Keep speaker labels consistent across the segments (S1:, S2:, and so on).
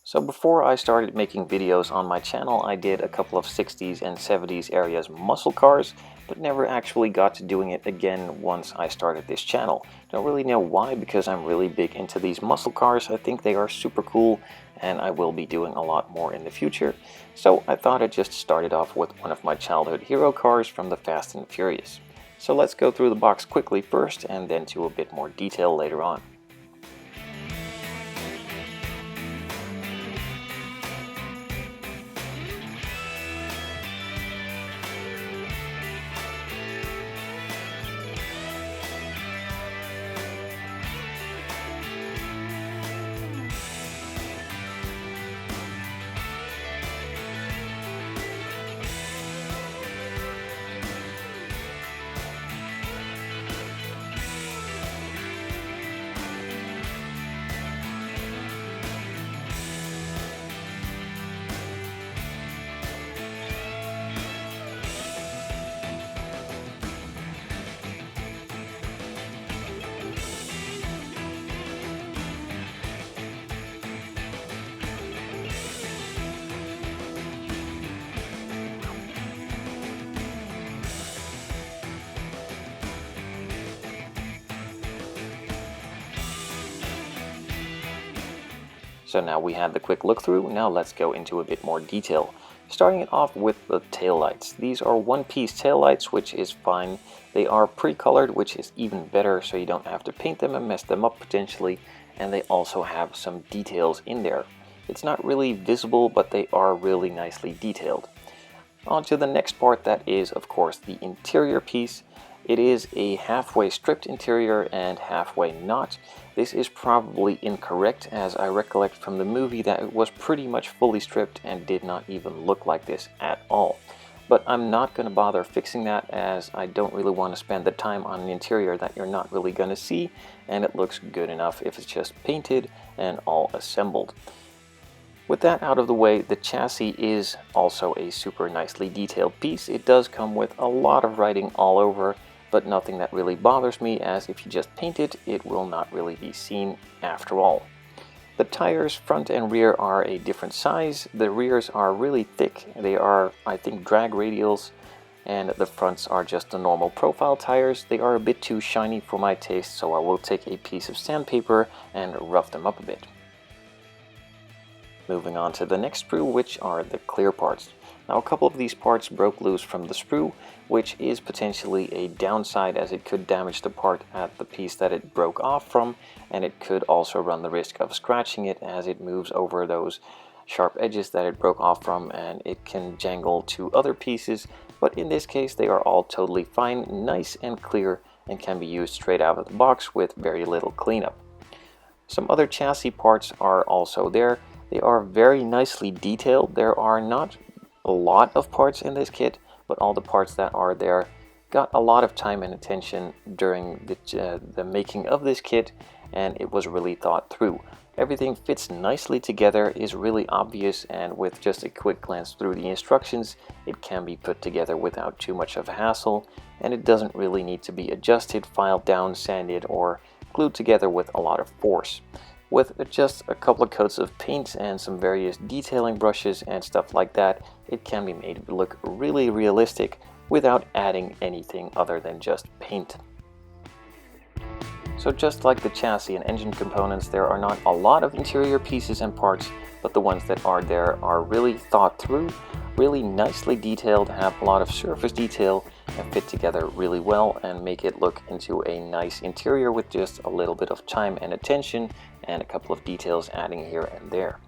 S1: So before I started making videos on my channel, I did a couple of 60s and 70s eras muscle cars, but never actually got to doing it again once I started this channel. Don't really know why, because I'm really big into these muscle cars. I think they are super cool, and I will be doing a lot more in the future. So I thought I'd just start it off with one of my childhood hero cars from the Fast and Furious. So let's go through the box quickly first, and then to a bit more detail later on. So now we had the quick look through, now let's go into a bit more detail. Starting it off with the taillights. These are one-piece taillights, which is fine. They are pre-colored, which is even better, so you don't have to paint them and mess them up potentially. And they also have some details in there. It's not really visible, but they are really nicely detailed. On to the next part, that is of course the interior piece. It is a halfway stripped interior and halfway not. This is probably incorrect, as I recollect from the movie that it was pretty much fully stripped and did not even look like this at all. But I'm not going to bother fixing that, as I don't really want to spend the time on an interior that you're not really going to see, and it looks good enough if it's just painted and all assembled. With that out of the way, the chassis is also a super nicely detailed piece. It does come with a lot of writing all over, but nothing that really bothers me, as if you just paint it, it will not really be seen after all. The tires, front and rear, are a different size. The rears are really thick. They are, I think, drag radials, and the fronts are just the normal profile tires. They are a bit too shiny for my taste, so I will take a piece of sandpaper and rough them up a bit. Moving on to the next sprue, which are the clear parts. Now, a couple of these parts broke loose from the sprue, which is potentially a downside, as it could damage the part at the piece that it broke off from, and it could also run the risk of scratching it as it moves over those sharp edges that it broke off from, and it can jangle to other pieces. But in this case, they are all totally fine, nice and clear, and can be used straight out of the box with very little cleanup. Some other chassis parts are also there. They are very nicely detailed. There are not a lot of parts in this kit, but all the parts that are there got a lot of time and attention during the making of this kit, and it was really thought through. Everything fits nicely together, is really obvious, and with just a quick glance through the instructions, it can be put together without too much of a hassle, and it doesn't really need to be adjusted, filed down, sanded, or glued together with a lot of force. With just a couple of coats of paint and some various detailing brushes and stuff like that, it can be made to look really realistic without adding anything other than just paint. So just like the chassis and engine components, there are not a lot of interior pieces and parts, but the ones that are there are really thought through, really nicely detailed, have a lot of surface detail, and fit together really well and make it look into a nice interior with just a little bit of time and attention and a couple of details adding here and there.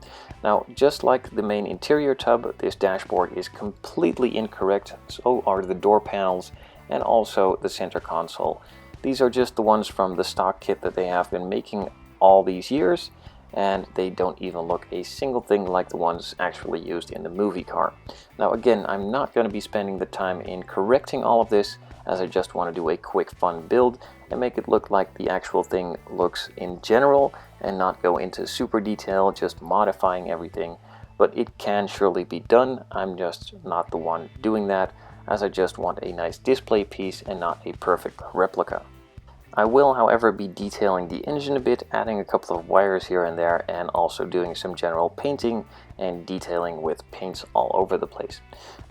S1: Now, just like the main interior tub, this dashboard is completely incorrect, so are the door panels and also the center console. These are just the ones from the stock kit that they have been making all these years, and they don't even look a single thing like the ones actually used in the movie car. Now again, I'm not going to be spending the time in correcting all of this, as I just want to do a quick fun build and make it look like the actual thing looks in general, and not go into super detail, just modifying everything. But it can surely be done. I'm just not the one doing that, as I just want a nice display piece and not a perfect replica. I will, however, be detailing the engine a bit, adding a couple of wires here and there, and also doing some general painting and detailing with paints all over the place.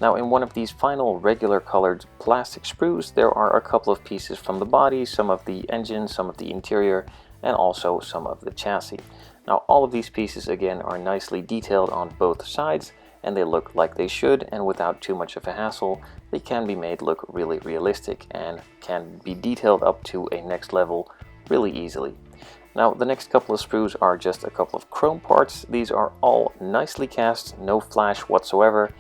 S1: Now, in one of these final regular colored plastic sprues, there are a couple of pieces from the body, some of the engine, some of the interior, and also some of the chassis. Now, all of these pieces again are nicely detailed on both sides, and they look like they should, and without too much of a hassle, they can be made look really realistic and can be detailed up to a next level really easily. Now, the next couple of sprues are just a couple of chrome parts. These are all nicely cast, no flash whatsoever,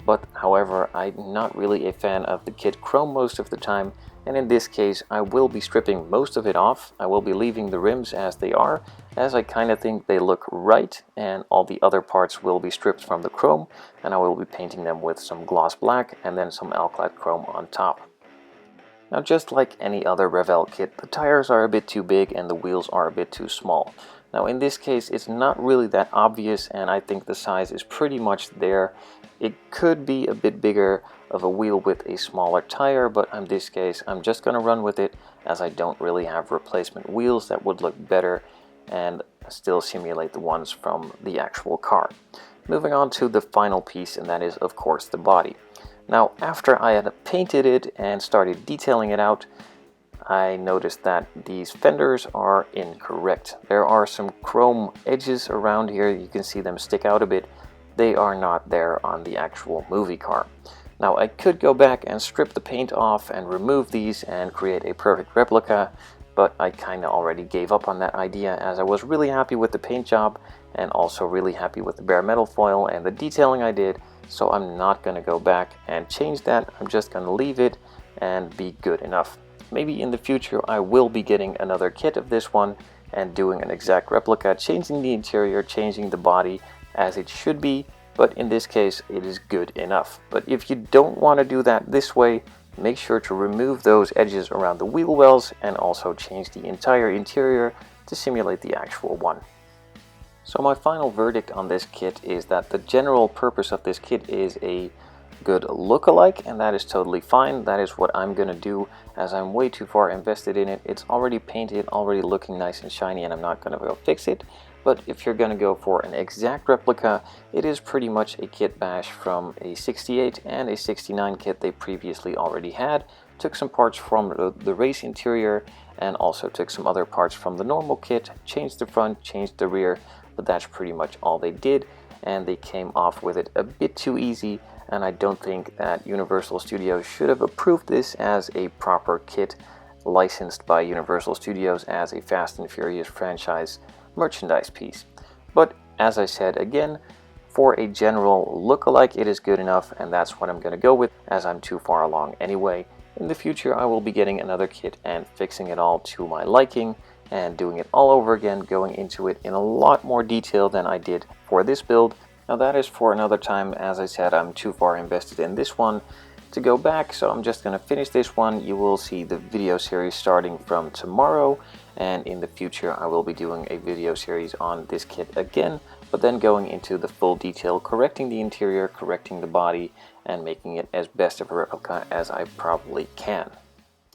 S1: but however, I'm not really a fan of the kit chrome most of the time, and in this case I will be stripping most of it off. I will be leaving the rims as they are, as I kind of think they look right, and all the other parts will be stripped from the chrome, and I will be painting them with some gloss black and then some alclad chrome on top. Now, just like any other Revell kit, the tires are a bit too big and the wheels are a bit too small. Now, in this case, it's not really that obvious, and I think the size is pretty much there. It could be a bit bigger of a wheel with a smaller tire, but in this case, I'm just going to run with it, as I don't really have replacement wheels that would look better and still simulate the ones from the actual car. Moving on to the final piece, and that is, of course, the body. Now, after I had painted it and started detailing it out, I noticed that these fenders are incorrect. There are some chrome edges around here. You can see them stick out a bit. They are not there on the actual movie car. Now, I could go back and strip the paint off and remove these and create a perfect replica, but I kind of already gave up on that idea, as I was really happy with the paint job and also really happy with the bare metal foil and the detailing I did. So I'm not going to go back and change that. I'm just going to leave it and be good enough. Maybe in the future I will be getting another kit of this one and doing an exact replica, changing the interior, changing the body as it should be, but in this case it is good enough. But if you don't want to do that this way, make sure to remove those edges around the wheel wells and also change the entire interior to simulate the actual one. So my final verdict on this kit is that the general purpose of this kit is a good look-alike, and that is totally fine. That is what I'm gonna do, as I'm way too far invested in it. It's already painted, already looking nice and shiny, and I'm not gonna go fix it. But if you're gonna go for an exact replica, it is pretty much a kit bash from a 68 and a 69 kit they previously already had. Took some parts from the race interior and also took some other parts from the normal kit, changed the front, changed the rear, but that's pretty much all they did, and they came off with it a bit too easy, and I don't think that Universal Studios should have approved this as a proper kit licensed by Universal Studios as a Fast and Furious franchise merchandise piece. But as I said again, for a general look-alike, it is good enough, and that's what I'm going to go with, as I'm too far along anyway. In the future I will be getting another kit and fixing it all to my liking and doing it all over again, going into it in a lot more detail than I did for this build. Now that is for another time. As I said, I'm too far invested in this one to go back, so I'm just going to finish this one. You will see the video series starting from tomorrow, and in the future I will be doing a video series on this kit again, but then going into the full detail, correcting the interior, correcting the body, and making it as best of a replica as I probably can.